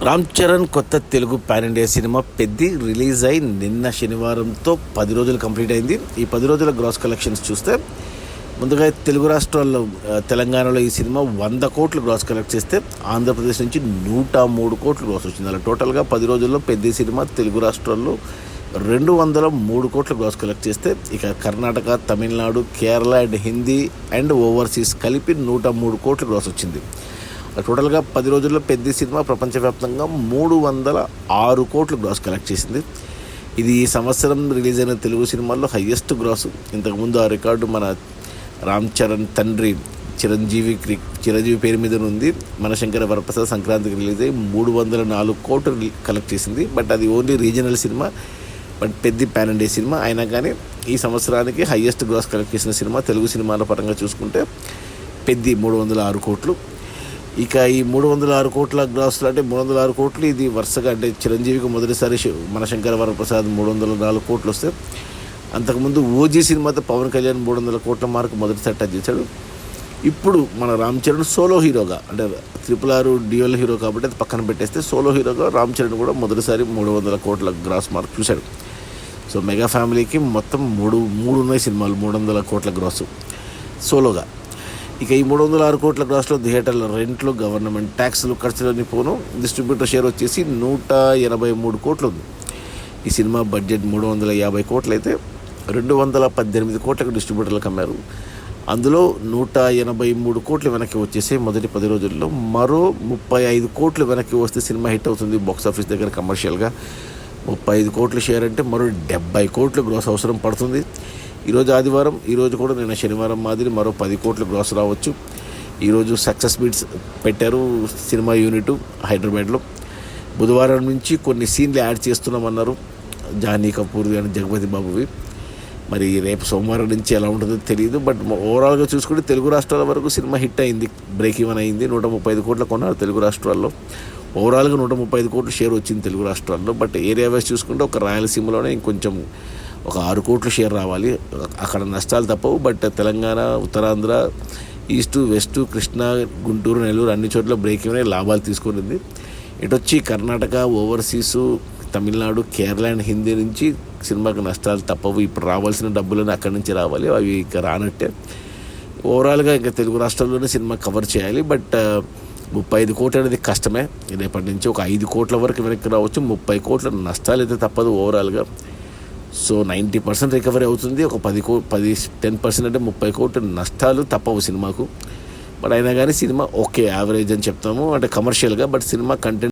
రామ్ చరణ్ కొత్త Telugu pan India cinema Peddi release అయి నిన్న శనివారంతో 10 రోజులు కంప్లీట్ అయింది. ఈ 10 రోజుల గ్రాస్ కలెక్షన్స్ చూస్తే ముందుగా తెలుగు రాష్ట్రాల్లో తెలంగాణలో ఈ సినిమా 100 కోట్లు గ్రాస్ కలెక్ట్ చేస్తే ఆంధ్రప్రదేశ్ నుంచి 103 కోట్లు గ్రాస్ వచ్చింది. అలా టోటల్గా 10 రోజుల్లో పెద్ద సినిమా తెలుగు రాష్ట్రాల్లో 203 కోట్లు గ్రాస్ కలెక్ట్ చేస్తే ఇక Karnataka, Tamil Nadu, Kerala and Hindi and overseas కలిపి 103 కోట్లు గ్రాస్ వచ్చింది. టోటల్గా 10 రోజుల్లో పెద్ద సినిమా ప్రపంచవ్యాప్తంగా 306 కోట్లు గ్రాస్ కలెక్ట్ చేసింది. ఇది ఈ సంవత్సరం రిలీజ్ అయిన తెలుగు సినిమాల్లో హయ్యెస్ట్ గ్రాస్. ఇంతకుముందు ఆ రికార్డు మన రామ్ చరణ్ తండ్రి చిరంజీవి పేరు మీద ఉంది. మనశంకర వరప్రసాద్ సంక్రాంతికి రిలీజ్ అయ్యి 304 కోట్లు కలెక్ట్ చేసింది. బట్ అది ఓన్లీ రీజనల్ సినిమా, బట్ పెద్ద పాన్ ఇండియా సినిమా అయినా కానీ ఈ సంవత్సరానికి హయ్యెస్ట్ గ్రాస్ కలెక్ట్ చేసిన సినిమా తెలుగు సినిమాల పరంగా చూసుకుంటే పెద్ద 306 కోట్లు. ఇక ఈ 306 కోట్ల గ్రాసులు అంటే 306 కోట్లు ఇది వరుసగా అంటే చిరంజీవికి మొదటిసారి మనశంకర వరప్రసాద్ 304 కోట్లు వస్తే అంతకుముందు ఓజీ సినిమాతో పవన్ కళ్యాణ్ 300 కోట్ల మార్కు మొదటిసారి టచ్ చేశాడు. ఇప్పుడు మన రామ్ చరణ్ సోలో హీరోగా అంటే RRR డ్యూయల్ హీరో కాబట్టి అది పక్కన పెట్టేస్తే సోలో హీరోగా రామ్ చరణ్ కూడా మొదటిసారి 300 కోట్ల గ్రాస్ మార్క్ చూశాడు. సో మెగా ఫ్యామిలీకి మొత్తం మూడు ఉన్నాయి సినిమాలు 300 కోట్ల గ్రాసు సోలోగా. ఇక ఈ 306 కోట్ల గ్రాస్లో థియేటర్ల రెంట్లు, గవర్నమెంట్ ట్యాక్స్లు, ఖర్చులన్నీ పోను డిస్ట్రిబ్యూటర్ షేర్ వచ్చేసి 183 కోట్లు ఉంది. ఈ సినిమా బడ్జెట్ 350 కోట్లు అయితే 218 కోట్లకు డిస్ట్రిబ్యూటర్లకు అమ్మారు. అందులో 183 కోట్లు వెనక్కి వచ్చేసి మొదటి 10 రోజుల్లో మరో 35 కోట్లు వెనక్కి వస్తే సినిమా హిట్ అవుతుంది. బాక్సాఫీస్ దగ్గర కమర్షియల్గా 35 కోట్లు షేర్ అంటే మరో 70 కోట్లు గ్రాస్ అవసరం పడుతుంది. ఈరోజు ఆదివారం, ఈరోజు కూడా నిన్న శనివారం మాదిరి మరో 10 కోట్లు గ్రాస్ రావచ్చు. ఈరోజు సక్సెస్ బీట్స్ పెట్టారు సినిమా యూనిట్ హైదరాబాద్లో. బుధవారం నుంచి కొన్ని సీన్లు యాడ్ చేస్తున్నామన్నారు జానీ కపూర్ది అని జగపతి బాబువి. మరి రేపు సోమవారం నుంచి ఎలా ఉంటుందో తెలియదు. బట్ ఓవరాల్గా చూసుకుంటే తెలుగు రాష్ట్రాల వరకు సినిమా హిట్ అయింది, బ్రేక్ ఈవెన్ అయింది. 135 కోట్ల కొన్నారు తెలుగు రాష్ట్రాల్లో. ఓవరాల్గా 135 కోట్లు షేర్ వచ్చింది తెలుగు రాష్ట్రాల్లో. బట్ ఏరియా వైజ్ చూసుకుంటే ఒక రాయలసీమలోనే ఇంకొంచెం ఒక 6 కోట్లు షేర్ రావాలి. అక్కడ నష్టాలు తప్పవు. But Telangana, Uttarandhra, east, west, Krishna, Guntur, Nellore అన్ని చోట్ల బ్రేక్ ఈవెన్ లాభాలు తీసుకునింది. ఇటొచ్చి కర్ణాటక, ఓవర్సీసు, తమిళనాడు, కేరళ అండ్ హిందీ నుంచి సినిమాకి నష్టాలు తప్పవు. ఇప్పుడు రావాల్సిన డబ్బులను అక్కడి నుంచి రావాలి, అవి ఇక రానట్టే. ఓవరాల్గా ఇంకా తెలుగు రాష్ట్రాల్లోనే సినిమా కవర్ చేయాలి. బట్ 35 కోట్లు అనేది కష్టమే. రేపటి నుంచి ఒక 5 కోట్ల వరకు వెనక్కి రావచ్చు. 30 కోట్ల నష్టాలు అయితే తప్పదు ఓవరాల్గా. సో 90% రికవరీ అవుతుంది. ఒక 10% అంటే 30 కోట్ల నష్టాలు తప్పవు సినిమాకు. బట్ అయినా కానీ సినిమా ఓకే యావరేజ్ అని చెప్తాము అంటే కమర్షియల్గా. But cinema content